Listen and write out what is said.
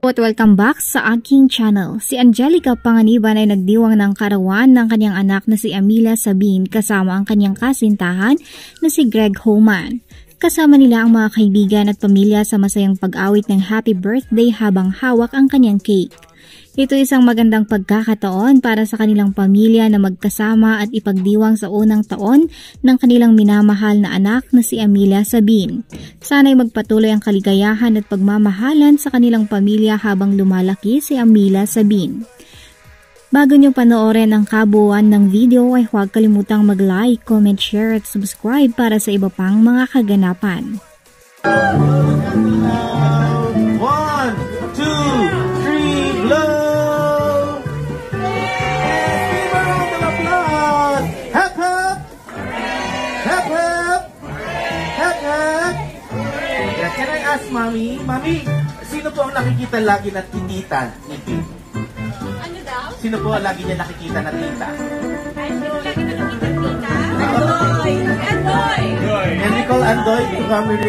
At welcome back sa aking channel. Si Angelica Panganiban ay nagdiwang ng karawan ng kanyang anak na si Amelia Sabin kasama ang kanyang kasintahan na si Greg Homan. Kasama nila ang mga kaibigan at pamilya sa masayang pag-awit ng happy birthday habang hawak ang kanyang cake. Ito isang magandang pagkakataon para sa kanilang pamilya na magkasama at ipagdiwang sa unang taon ng kanilang minamahal na anak na si Amelia Sabin. Sana'y magpatuloy ang kaligayahan at pagmamahalan sa kanilang pamilya habang lumalaki si Amelia Sabin. Bago nyo panoorin ang kabuuan ng video ay huwag kalimutang mag-like, comment, share at subscribe para sa iba pang mga kaganapan. 1, 2, 3, blow! Hep, hep! Hep, hep! Hep, hep! Can I ask Mami? Mami, sino po ang nakikita lagi na titita ni Pete? Ano daw? Sino po ang lagi niya nakikita na tita? Lagi na nakikita tita? Andoy! Andoy! Can we call Andoy to come with